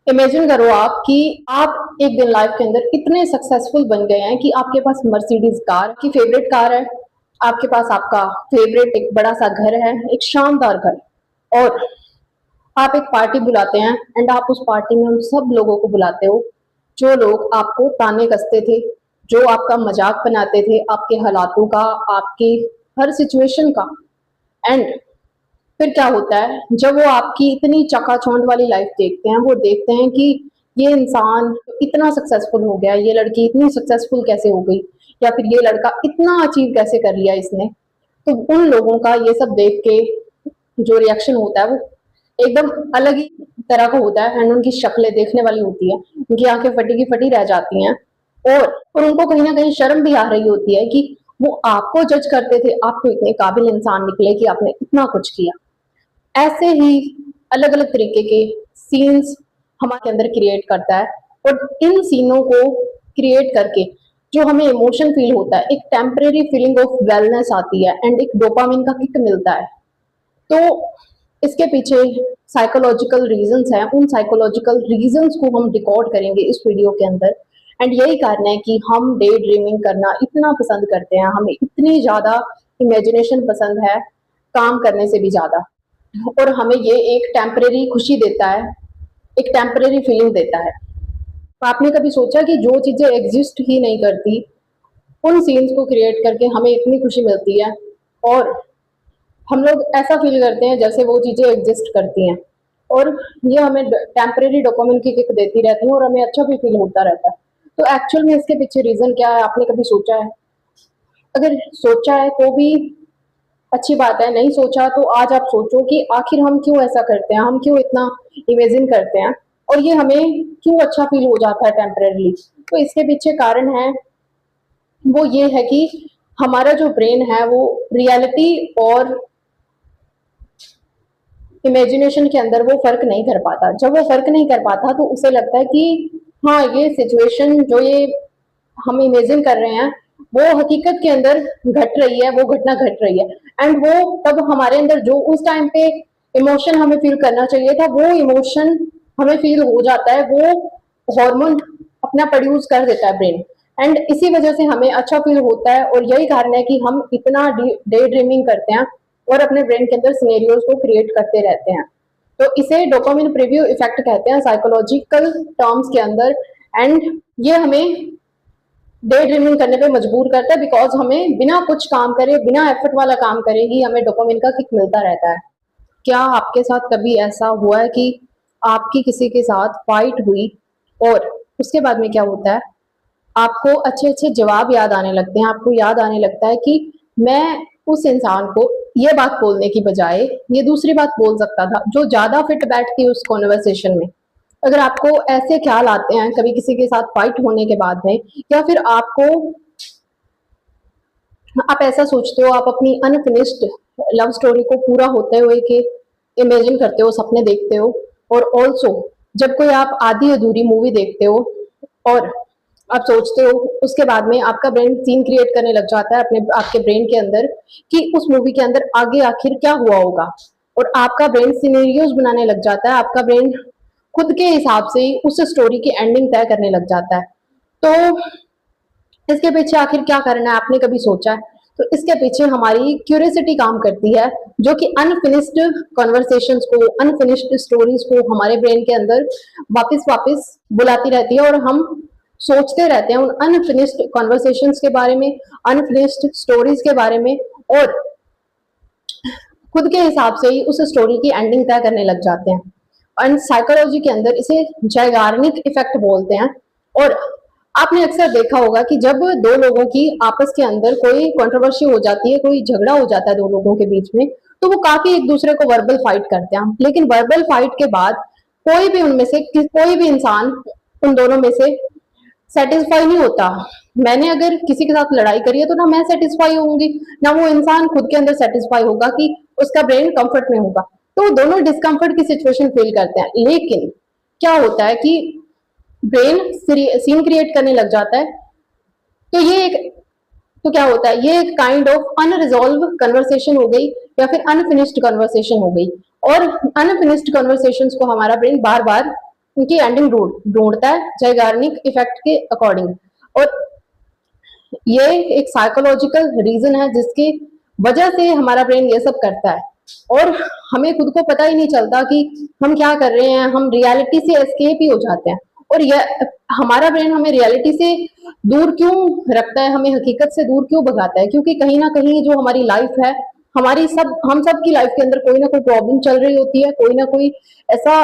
Imagine करो आप कि आप एक दिन लाइफ के अंदर इतने सक्सेसफुल बन गए हैं कि आपके पास मर्सिडीज कार की फेवरेट कार है, आपके पास आपका फेवरेट एक बड़ा सा घर है, एक शानदार घर, और आप एक पार्टी बुलाते हैं एंड आप उस पार्टी में उन सब लोगों को बुलाते हो जो लोग आपको ताने कसते थे, जो आपका मजाक बनाते थे, आपके हालातों का, आपकी हर सिचुएशन का। एंड फिर क्या होता है जब वो आपकी इतनी चकाचौंध वाली लाइफ देखते हैं, वो देखते हैं कि ये इंसान इतना सक्सेसफुल हो गया, ये लड़की इतनी सक्सेसफुल कैसे हो गई, या फिर ये लड़का इतना अचीव कैसे कर लिया इसने। तो उन लोगों का ये सब देख के जो रिएक्शन होता है वो एकदम अलग ही तरह का होता है, एंड उनकी शक्लें देखने वाली होती है, उनकी आंखें फटी की फटी रह जाती हैं। और उनको कहीं ना कहीं शर्म भी आ रही होती है कि वो आपको जज करते थे, आप तो इतने काबिल इंसान निकले कि आपने इतना कुछ किया। ऐसे ही अलग अलग तरीके के सीन्स हमारे अंदर क्रिएट करता है, और इन सीनों को क्रिएट करके जो हमें इमोशन फील होता है, एक टेम्परेरी फीलिंग ऑफ वेलनेस आती है एंड एक डोपामिन का किक मिलता है। तो इसके पीछे साइकोलॉजिकल रीजंस हैं, उन साइकोलॉजिकल रीजंस को हम डिकोड करेंगे इस वीडियो के अंदर। एंड यही कारण है कि हम डे ड्रीमिंग करना इतना पसंद करते हैं, हमें इतनी ज्यादा इमेजिनेशन पसंद है, काम करने से भी ज्यादा। और हमें ये एक टेम्परेरी खुशी देता है, एक टेम्परेरी फीलिंग देता है। तो आपने कभी सोचा कि जो चीजें एग्जिस्ट ही नहीं करती, उन सीन्स को क्रिएट करके हमें इतनी खुशी मिलती है, और हम लोग ऐसा फील करते हैं जैसे वो चीजें एग्जिस्ट करती हैं, और ये हमें टेम्परेरी डोपामिन की किक देती रहती है और हमें अच्छा भी फील होता रहता है। तो एक्चुअल में इसके पीछे रीजन क्या है, आपने कभी सोचा है? अगर सोचा है तो भी अच्छी बात है, नहीं सोचा तो आज आप सोचो कि आखिर हम क्यों ऐसा करते हैं, हम क्यों इतना इमेजिन करते हैं, और ये हमें क्यों अच्छा फील हो जाता है टेम्परेरली। तो इसके पीछे कारण है, वो ये है कि हमारा जो ब्रेन है वो रियलिटी और इमेजिनेशन के अंदर वो फर्क नहीं कर पाता। जब वो फर्क नहीं कर पाता तो उसे लगता है कि हाँ, ये सिचुएशन जो ये हम इमेजिन कर रहे हैं वो हकीकत के अंदर घट रही है, वो घटना घट रही है। एंड वो तब हमारे अंदर जो उस टाइम पे इमोशन हमें फील करना चाहिए था, वो इमोशन हमें फील हो जाता है, वो हार्मोन अपना प्रोड्यूस कर देता है ब्रेन। एंड इसी वजह से हमें अच्छा फील होता है, और यही कारण है कि हम इतना डे ड्रीमिंग करते हैं और अपने ब्रेन के अंदर सिनेरियोज को क्रिएट करते रहते हैं। तो इसे डोपामिन प्रीव्यू इफेक्ट कहते हैं साइकोलॉजिकल टर्म्स के अंदर। एंड ये हमें डे ड्रीमिंग करने पे मजबूर करता है, बिकॉज हमें बिना कुछ काम करे, बिना एफर्ट वाला काम करे ही हमें डोपामिन का किक मिलता रहता है। क्या आपके साथ कभी ऐसा हुआ है कि आपकी किसी के साथ फाइट हुई और उसके बाद में क्या होता है, आपको अच्छे अच्छे जवाब याद आने लगते हैं, आपको याद आने लगता है कि मैं उस इंसान को ये बात बोलने की बजाय ये दूसरी बात बोल सकता था जो ज्यादा फिट बैठती उस कॉन्वर्सेशन में। अगर आपको ऐसे ख्याल आते हैं कभी किसी के साथ फाइट होने के बाद में, या फिर आपको आप ऐसा सोचते हो, आप अपनी अनफिनिश्ड लव स्टोरी को पूरा होते हुए के इमेजिन करते हो, सपने देखते हो, और ऑल्सो जब कोई आप आधी अधूरी मूवी देखते हो और आप सोचते हो, उसके बाद में आपका ब्रेन सीन क्रिएट करने लग जाता है अपने आपके ब्रेन के अंदर कि उस मूवी के अंदर आगे आखिर क्या हुआ होगा, और आपका ब्रेन सिनेरियोज बनाने लग जाता है, आपका ब्रेन खुद के हिसाब से ही उस स्टोरी की एंडिंग तय करने लग जाता है। तो इसके पीछे आखिर क्या करना है, आपने कभी सोचा है? तो इसके पीछे हमारी क्यूरियोसिटी काम करती है, जो कि अनफिनिश्ड कॉन्वर्सेशंस को, अनफिनिश्ड स्टोरीज को हमारे ब्रेन के अंदर वापस वापस बुलाती रहती है, और हम सोचते रहते हैं उन अनफिनिश्ड कॉन्वर्सेशंस के बारे में, अनफिनिश्ड स्टोरीज के बारे में, और खुद के हिसाब से ही उस स्टोरी की एंडिंग तय करने लग जाते हैं। एंड साइकोलॉजी के अंदर इसे जैगार्निक इफेक्ट बोलते हैं। और आपने अक्सर देखा होगा कि जब दो लोगों की आपस के अंदर कोई कंट्रोवर्सी हो जाती है, कोई झगड़ा हो जाता है दो लोगों के बीच में, तो वो काफी एक दूसरे को वर्बल फाइट करते हैं, लेकिन वर्बल फाइट के बाद कोई भी उनमें से कोई भी इंसान उन दोनों में से सेटिस्फाई नहीं होता। मैंने अगर किसी के साथ लड़ाई करी है तो ना मैं सेटिस्फाई होंगी, ना वो इंसान खुद के अंदर सेटिस्फाई होगा कि उसका ब्रेन कंफर्ट में होगा। तो दोनों डिस्कम्फर्ट की सिचुएशन फील करते हैं। लेकिन क्या होता है कि ब्रेन सीन क्रिएट करने लग जाता है, तो ये एक तो क्या होता है, ये एक काइंड ऑफ अनरिजॉल्व कन्वर्सेशन हो गई, या फिर अनफिनिश्ड कन्वर्सेशन हो गई। और अनफिनिश्ड कन्वर्सेशंस को हमारा ब्रेन बार बार उनकी एंडिंग ढूंढता है Zeigarnik इफेक्ट के अकॉर्डिंग। और ये एक साइकोलॉजिकल रीजन है जिसकी वजह से हमारा ब्रेन ये सब करता है, और हमें खुद को पता ही नहीं चलता कि हम क्या कर रहे हैं, हम रियलिटी से एस्केप ही हो जाते हैं। और यह हमारा ब्रेन हमें रियलिटी से दूर क्यों रखता है, हमें हकीकत से दूर क्यों भगाता है, क्योंकि कहीं ना कहीं जो हमारी लाइफ है, हमारी हम सब की लाइफ के अंदर कोई ना कोई प्रॉब्लम चल रही होती है, कोई ना कोई ऐसा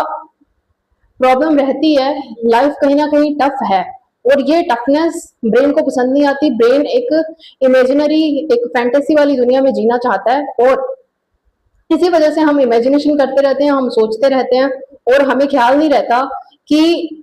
प्रॉब्लम रहती है, लाइफ कहीं ना कहीं टफ है, और ये टफनेस ब्रेन को पसंद नहीं आती। ब्रेन एक इमेजिनरी, एक फैंटेसी वाली दुनिया में जीना चाहता है, और इसी वजह से हम इमेजिनेशन करते रहते हैं, हम सोचते रहते हैं, और हमें ख्याल नहीं रहता कि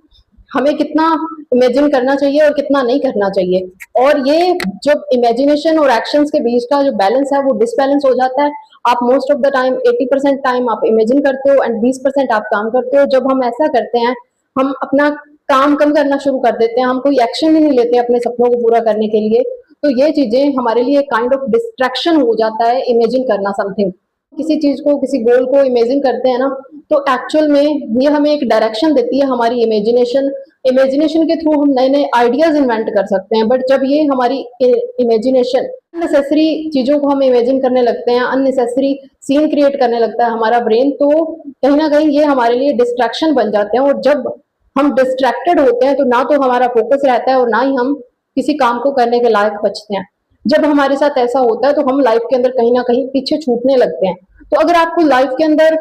हमें कितना इमेजिन करना चाहिए और कितना नहीं करना चाहिए। और ये जो इमेजिनेशन और एक्शंस के बीच का जो बैलेंस है वो डिसबैलेंस हो जाता है। आप most of the time 80% time आप इमेजिन करते हो एंड 20% आप काम करते हो। जब हम ऐसा करते हैं, हम अपना काम कम करना शुरू कर देते हैं, हम कोई एक्शन ही नहीं लेते अपने सपनों को पूरा करने के लिए, तो ये चीजें हमारे लिए काइंड ऑफ डिस्ट्रैक्शन हो जाता है इमेजिन करना समथिंग। किसी चीज को, किसी गोल को इमेजिन करते हैं ना, तो एक्चुअल में ये हमें एक डायरेक्शन देती है हमारी इमेजिनेशन। इमेजिनेशन के थ्रू हम नए नए आइडियाज इन्वेंट कर सकते हैं, बट जब ये हमारी इमेजिनेशन अननेसेसरी चीजों को हम इमेजिन करने लगते हैं, अननेसेसरी सीन क्रिएट करने लगता है हमारा ब्रेन, तो कहीं ना कहीं ये हमारे लिए डिस्ट्रैक्शन बन जाते हैं। और जब हम डिस्ट्रैक्टेड होते हैं तो ना तो हमारा फोकस रहता है और ना ही हम किसी काम को करने के लायक बचते हैं। जब हमारे साथ ऐसा होता है तो हम लाइफ के अंदर कहीं ना कहीं पीछे छूटने लगते हैं। तो अगर आपको लाइफ के अंदर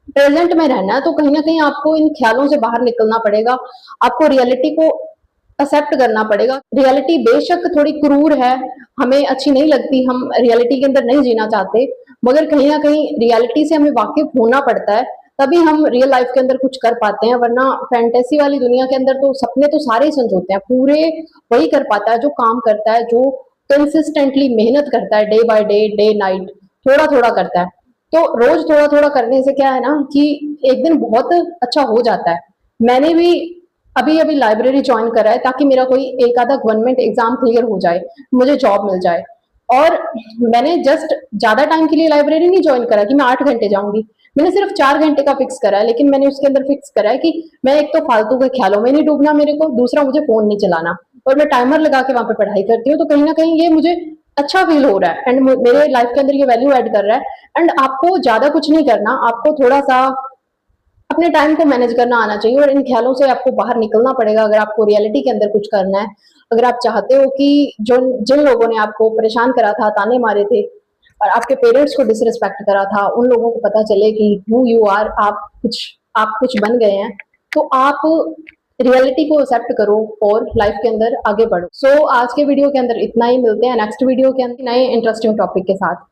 प्रेजेंट में रहना है तो कहीं ना कहीं आपको इन ख्यालों से बाहर निकलना पड़ेगा, आपको रियलिटी को एक्सेप्ट करना पड़ेगा। रियलिटी बेशक थोड़ी क्रूर है, हमें अच्छी नहीं लगती, हम रियलिटी के अंदर नहीं जीना चाहते, मगर कहीं ना कहीं रियलिटी से हमें वाकिफ होना पड़ता है, तभी हम रियल लाइफ के अंदर कुछ कर पाते हैं। वरना फैंटेसी वाली दुनिया के अंदर तो सपने तो सारे ही संजोते हैं, पूरे वही कर पाता है जो काम करता है, जो कंसिस्टेंटली मेहनत करता है, day by day, day night, थोड़ा थोड़ा करता है। तो रोज थोड़ा थोड़ा करने से क्या है ना कि एक दिन बहुत अच्छा हो जाता है। मैंने भी अभी अभी लाइब्रेरी ज्वाइन करा है ताकि मेरा कोई एक आधा गवर्नमेंट एग्जाम क्लियर हो जाए, मुझे जॉब मिल जाए। और मैंने जस्ट ज्यादा टाइम के लिए लाइब्रेरी नहीं ज्वाइन करा कि मैं 8 घंटे जाऊंगी, मैंने सिर्फ 4 घंटे का फिक्स करा है। लेकिन मैंने उसके अंदर फिक्स करा है कि मैं एक तो फालतू के ख्यालों में नहीं डूबना मेरे को, दूसरा मुझे फोन नहीं चलाना, और मैं टाइमर लगा के वहां पे पढ़ाई करती हूँ। तो कहीं ना कहीं ये मुझे अच्छा फील हो रहा है एंड मेरे लाइफ के अंदर ये वैल्यू ऐड कर रहा है। एंड आपको ज्यादा कुछ नहीं करना, आपको थोड़ा सा अपने टाइम को मैनेज करना आना चाहिए, और इन ख्यालों से आपको बाहर निकलना पड़ेगा अगर आपको रियलिटी के अंदर कुछ करना है। अगर आप चाहते हो कि जो जिन लोगों ने आपको परेशान करा था, ताने मारे थे और आपके पेरेंट्स को डिसरिस्पेक्ट करा था, उन लोगों को पता चले कि हु यू आर, आप कुछ बन गए हैं, तो आप रियलिटी को एक्सेप्ट करो और लाइफ के अंदर आगे बढ़ो। सो आज के वीडियो के अंदर इतना ही, मिलते हैं नेक्स्ट वीडियो के अंदर नए इंटरेस्टिंग टॉपिक के साथ।